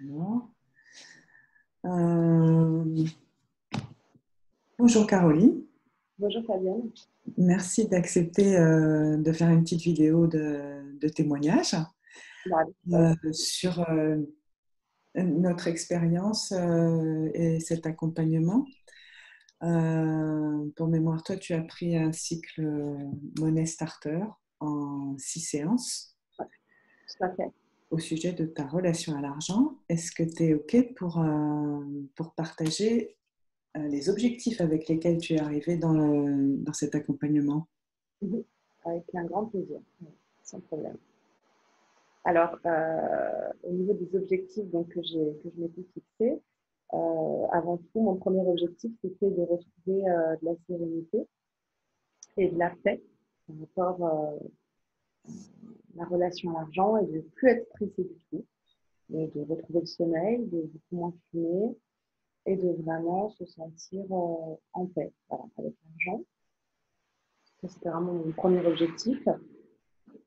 Alors, euh, bonjour Caroline, Bonjour Fabienne. merci d'accepter de faire une petite vidéo de témoignage Bah, avec sur notre expérience et cet accompagnement. Pour mémoire, toi, tu as pris un cycle Money Starter en 6 séances tout à fait. au sujet de ta relation à l'argent. Est-ce que tu es OK pour partager les objectifs avec lesquels tu es arrivé dans cet accompagnement? Mhm. Avec un grand plaisir, oui, sans problème. Alors, au niveau des objectifs donc, que je m'étais fixés, avant tout, mon premier objectif, c'était de retrouver de la sérénité et de la paix par rapport à la relation à l'argent et de ne plus être stressée du tout, et de retrouver le sommeil, de beaucoup moins fumer et de vraiment se sentir en paix, voilà, avec l'argent. Ça, c'était vraiment mon premier objectif.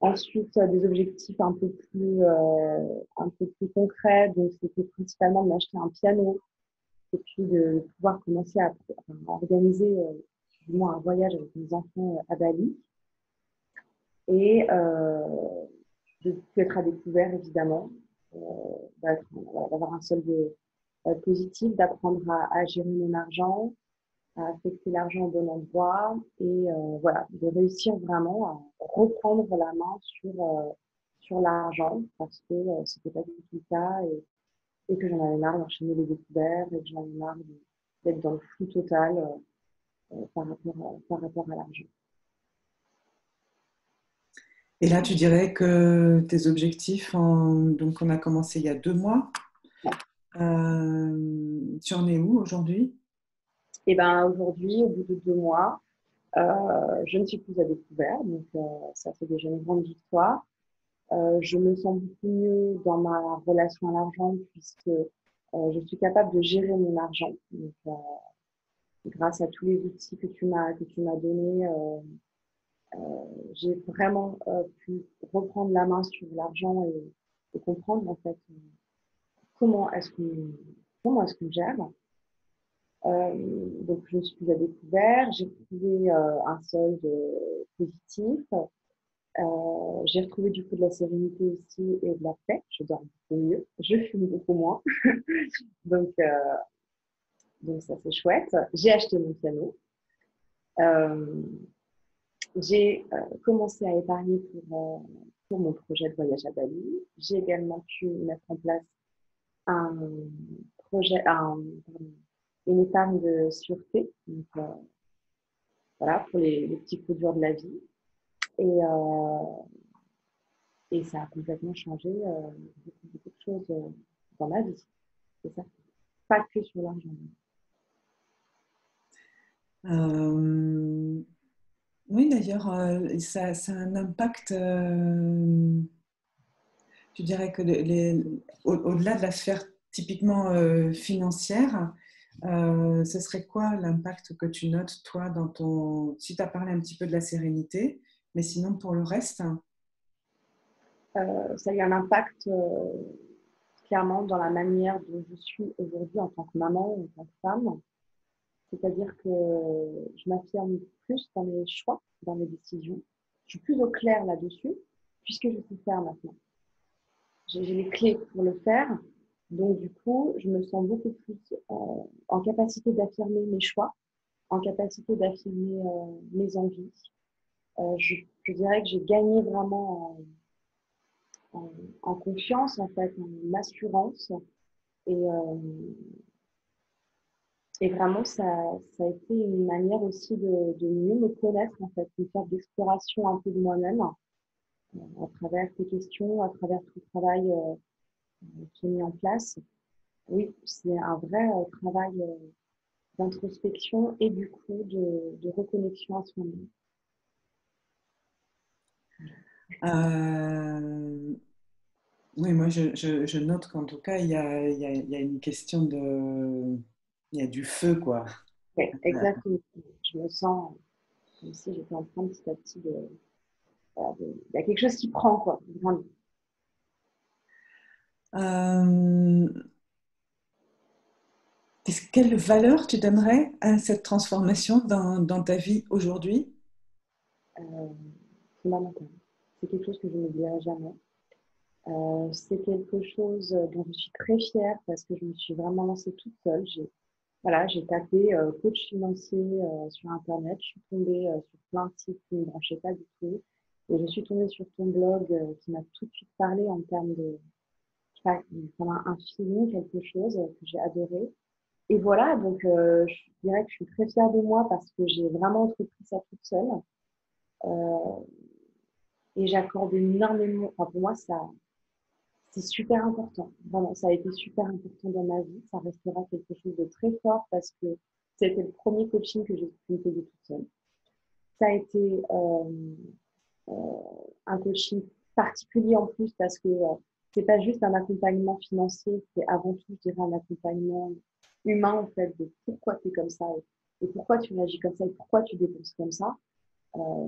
Ensuite, des objectifs un peu plus concrets. Donc, c'était principalement de m'acheter un piano et puis de pouvoir commencer à organiser du moins un voyage avec mes enfants à Bali et de être à découvert, évidemment, euh, d'avoir un solde positif, d'apprendre à gérer mon argent, à affecter l'argent au bon endroit et voilà, de réussir vraiment à reprendre la main sur l'argent parce que c'était pas du tout le cas et que j'en avais marre d'enchaîner les découvertes et que j'en avais marre d'être dans le flou total par rapport à l'argent. Et là, tu dirais que tes objectifs, donc on a commencé il y a 2 mois, Ouais. tu en es où aujourd'hui? Et ben aujourd'hui, au bout de 2 mois, je ne suis plus à découvert, donc ça c'est déjà une grande victoire. Je me sens beaucoup mieux dans ma relation à l'argent puisque je suis capable de gérer mon argent. Donc, grâce à tous les outils que tu m'as donnés, j'ai vraiment pu reprendre la main sur l'argent et comprendre en fait comment est-ce qu'on comment est-ce qu'on gère. Donc, je me suis plus à découvert. J'ai trouvé un solde positif. J'ai retrouvé du coup de la sérénité aussi et de la paix. Je dors beaucoup mieux. Je fume beaucoup moins. Donc, ça, c'est chouette. J'ai acheté mon piano. Euh, j'ai commencé à épargner pour mon projet de voyage à Bali. J'ai également pu mettre en place un projet, pardon, une épargne de sûreté. Donc, voilà, pour les petits coups durs de la vie. Et ça a complètement changé beaucoup de choses dans ma vie. C'est ça. Pas que sur l'argent. Euh, oui, d'ailleurs, ça a un impact, tu dirais que au-delà de la sphère typiquement financière, ce serait quoi l'impact que tu notes, toi, dans ton... Si tu as parlé un petit peu de la sérénité, mais sinon pour le reste, Ça a eu un impact clairement dans la manière dont je suis aujourd'hui en tant que maman, en tant que femme. C'est-à-dire que je m'affirme plus dans mes choix, dans mes décisions. Je suis plus au clair là-dessus, puisque je sais faire maintenant. J'ai les clés pour le faire. Donc, du coup, je me sens beaucoup plus en capacité d'affirmer mes choix, en capacité d'affirmer mes envies. Je dirais que j'ai gagné vraiment en confiance, en fait, en assurance. Et, euh, et vraiment, ça a été une manière aussi de mieux me connaître, en fait, une sorte d'exploration un peu de moi-même à travers tes questions, à travers tout le travail qui est mis en place. Oui, c'est un vrai travail d'introspection et du coup de reconnexion à soi-même. euh, oui, moi je note qu'en tout cas, il y a une question de... Il y a du feu, quoi. Ouais, exactement. Je me sens comme si j'étais en train petit à petit il y a quelque chose qui prend, quoi. Vraiment. Euh, Quelle valeur tu donnerais à cette transformation dans ta vie aujourd'hui? Euh, Fondamental. C'est quelque chose que je n'oublierai jamais. C'est quelque chose dont je suis très fière parce que je me suis vraiment lancée toute seule. J'ai tapé coach financier sur Internet. Je suis tombée sur plein de sites qui ne me branchaient pas du tout. Et je suis tombée sur ton blog qui m'a tout de suite parlé en termes de, je sais pas, comme un feeling, quelque chose que j'ai adoré. Et voilà, donc je dirais que je suis très fière de moi parce que j'ai vraiment entrepris ça toute seule. Euh, et j'accorde énormément, enfin pour moi, ça, c'est super important. Vraiment, ça a été super important dans ma vie. Ça restera quelque chose de très fort parce que c'était le premier coaching que j'ai pu me payer toute seule. Ça a été un coaching particulier en plus parce que c'est pas juste un accompagnement financier, c'est avant tout, je dirais, un accompagnement humain en fait de pourquoi tu es comme ça et pourquoi tu réagis comme ça et pourquoi tu dépenses comme ça. Euh,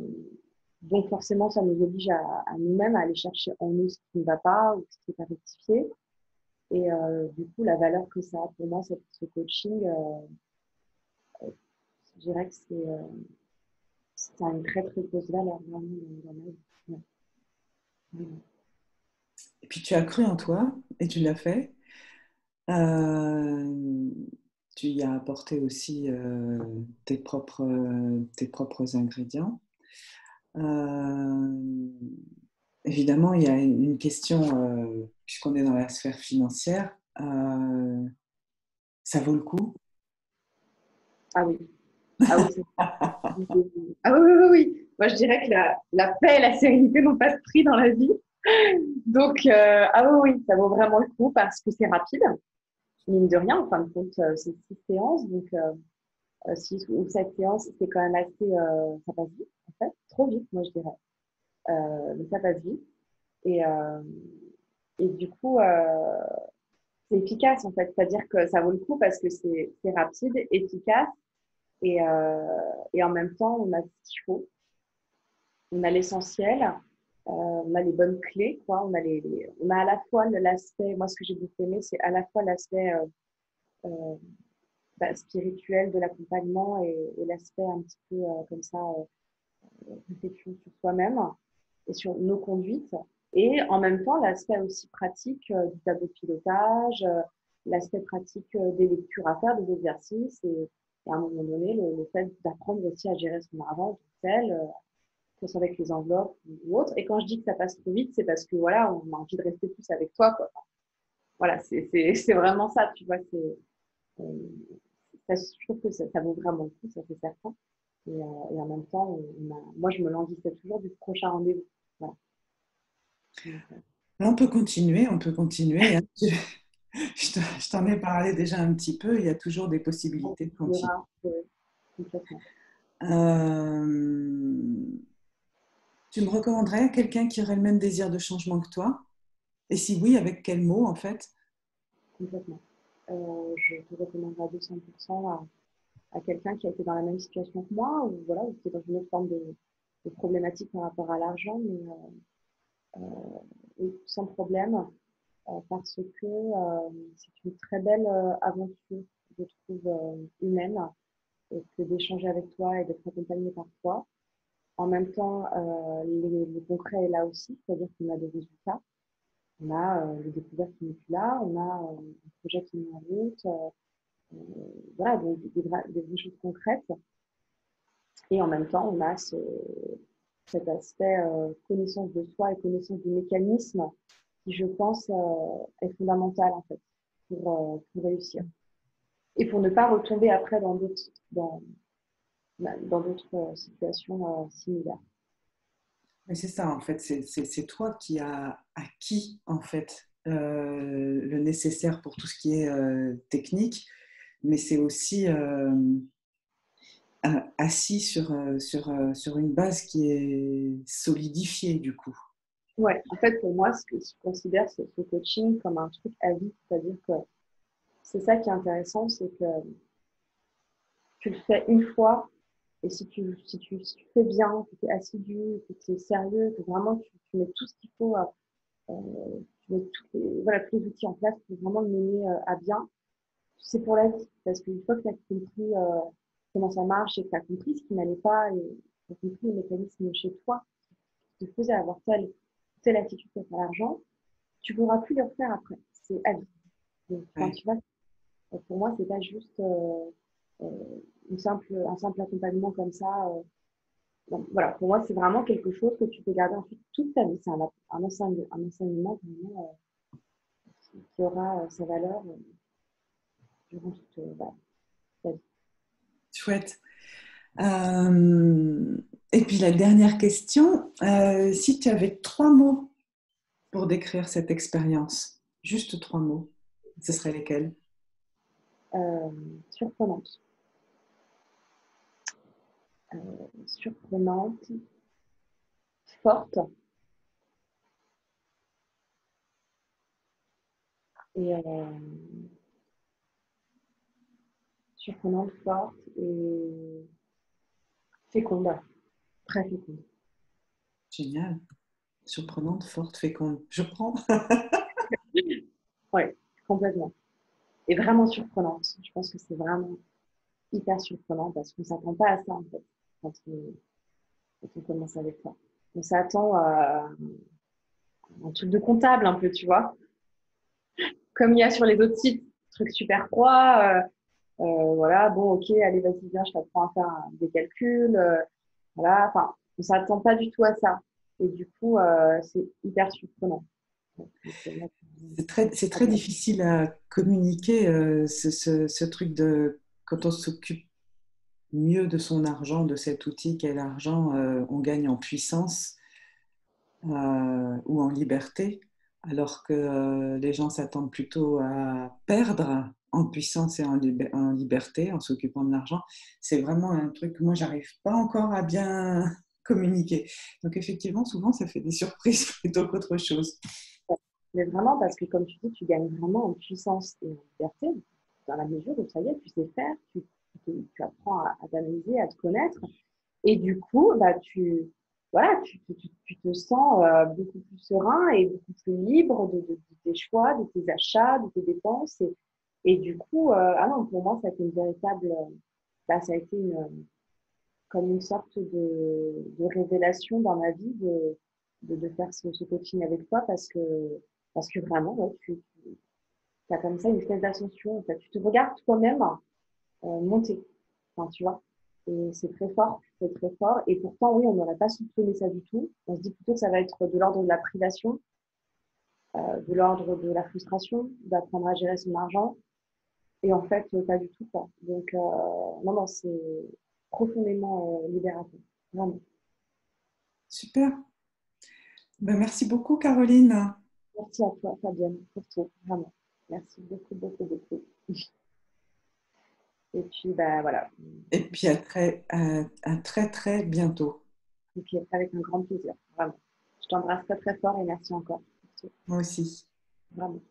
donc forcément, ça nous oblige à nous-mêmes à aller chercher en nous ce qui ne va pas ou ce qui est à rectifier. Et du coup, la valeur que ça a pour moi, ce coaching, je dirais que c'est une très très grosse valeur vraiment dans ma vie. Ouais. Vraiment. Et puis tu as cru en toi et tu l'as fait. Euh, Tu y as apporté aussi tes propres ingrédients. Euh, Évidemment, il y a une question, puisqu'on est dans la sphère financière, ça vaut le coup? Ah oui, ah oui, ah oui, oui, oui, oui. Moi, je dirais que la paix et la sérénité n'ont pas de prix dans la vie. Donc, ah oui, oui, ça vaut vraiment le coup parce que c'est rapide, mine de rien. En fin de compte, c'est 6 séances, donc 6 ou 7 séances, c'est quand même assez, ça passe vite, en fait, trop vite, moi, je dirais. Mais ça passe vite. Et, euh, et du coup, c'est efficace, en fait. C'est-à-dire que ça vaut le coup parce que c'est rapide, efficace, et en même temps, on a ce qu'il faut. On a l'essentiel, on a les bonnes clés, quoi. On a à la fois l'aspect, moi, ce que j'ai beaucoup aimé, c'est à la fois l'aspect euh, spirituel de l'accompagnement et l'aspect un petit peu comme ça, réflexion sur soi-même et sur nos conduites. Et en même temps, l'aspect aussi pratique du tableau de pilotage, l'aspect pratique des lectures à faire, des exercices, et à un moment donné, le fait d'apprendre aussi à gérer son argent tout seul, que ce soit avec les enveloppes ou autre. Et quand je dis que ça passe trop vite, c'est parce que voilà, on a envie de rester plus avec toi, quoi. Enfin, voilà, c'est vraiment ça, tu vois. Je trouve que ça vaut vraiment le coup, ça c'est certain. Et en même temps, moi, je me languissais toujours du prochain rendez-vous. Voilà. Donc, On peut continuer, on peut continuer, hein. Je t'en ai parlé déjà un petit peu, il y a toujours des on possibilités de continuer. verra, complètement. Euh, Tu me recommanderais à quelqu'un qui aurait le même désir de changement que toi? Et si oui, avec quel mot en fait? Complètement. Je te recommanderais à 200% à quelqu'un qui a été dans la même situation que moi, ou voilà, ou qui est dans une autre forme de problématique par rapport à l'argent, mais oui, sans problème, parce que c'est une très belle aventure, je trouve, humaine, et que d'échanger avec toi et d'être accompagné par toi. En même temps, le concret est là aussi, c'est-à-dire qu'on a des résultats. On a les découvertes qui nous sont là, on a un projet qui est en route, voilà, donc des vraies choses concrètes. Et en même temps, on a cet aspect connaissance de soi et connaissance du mécanisme qui, je pense, est fondamental en fait pour réussir. Et pour ne pas retomber après dans d'autres situations similaires. Mais c'est ça en fait, c'est toi qui as acquis en fait le nécessaire pour tout ce qui est technique, mais c'est aussi assis sur une base qui est solidifiée du coup. Ouais, en fait, pour moi, ce que je considère ce coaching comme un truc à vie, c'est-à-dire que c'est ça qui est intéressant, c'est que tu le fais une fois, et si tu fais bien, que tu es assidu, que tu es sérieux, que vraiment tu mets tout ce qu'il faut, tu mets voilà, tous les outils en place pour vraiment le mener à bien, c'est pour la vie. Parce qu'une fois que tu as compris comment ça marche et que tu as compris ce qui n'allait pas et tu as compris les mécanismes chez toi qui te faisaient avoir telle attitude face à l'argent, tu ne pourras plus le refaire après. C'est à vie. Donc, enfin, Ouais. tu vois, pour moi, c'est pas juste un simple accompagnement comme ça. Donc, voilà, pour moi, c'est vraiment quelque chose que tu peux garder ensuite toute ta vie. C'est un enseignement vraiment, qui aura sa valeur durant toute voilà, ta vie. Chouette. Et puis la dernière question, si tu avais 3 mots pour décrire cette expérience, juste 3 mots, ce seraient lesquels? Euh, surprenante. Surprenante, forte et surprenante, forte et féconde, très féconde. Génial. Surprenante, forte, féconde. Je prends. Oui, complètement. Et vraiment surprenante. Je pense que c'est vraiment hyper surprenant parce qu'on ne s'attend pas à ça en fait quand on commence avec ça. On s'attend à un truc de comptable un peu, tu vois, comme il y a sur les autres sites, truc super froid. Voilà, bon, ok, allez, vas-y, viens, je t'apprends à faire des calculs. Voilà, enfin, on s'attend pas du tout à ça. Et du coup, c'est hyper surprenant. Donc, C'est très difficile à communiquer, ce truc de quand on s'occupe mieux de son argent, de cet outil qu'est l'argent, on gagne en puissance ou en liberté, alors que les gens s'attendent plutôt à perdre en puissance et en liberté en s'occupant de l'argent. C'est vraiment un truc que moi, j'arrive pas encore à bien communiquer. Donc effectivement, souvent, ça fait des surprises plutôt qu'autre chose. mais vraiment, parce que comme tu dis, tu gagnes vraiment en puissance et en liberté, dans la mesure où ça y est, tu sais faire, tu apprends à t'analyser, à te connaître. Et du coup, bah, voilà, tu te sens beaucoup plus serein et beaucoup plus libre de tes choix, de tes achats, de tes dépenses. Et du coup, ah non, pour moi, ça a été une véritable, bah, ça a été comme une sorte de révélation dans ma vie de faire ce coaching avec toi parce que vraiment, ouais, tu as comme ça une espèce d'ascension. En fait. Tu te regardes toi-même monter. Enfin, tu vois. Et c'est très fort, c'est très fort. Et pourtant, oui, on n'aurait pas soupçonné ça du tout. On se dit plutôt que ça va être de l'ordre de la privation, de l'ordre de la frustration, d'apprendre à gérer son argent. Et en fait, pas du tout. Quoi. Donc, non, non, c'est profondément libérateur. Vraiment. Super. Ben, merci beaucoup, Caroline. Merci à toi, Fabienne, pour tout. Vraiment. Merci beaucoup, beaucoup, beaucoup. Et puis, bah, voilà. Et puis à très, très bientôt. Ok, avec un grand plaisir. Vraiment. Je t'embrasse très, très fort et merci encore. Moi aussi. Vraiment.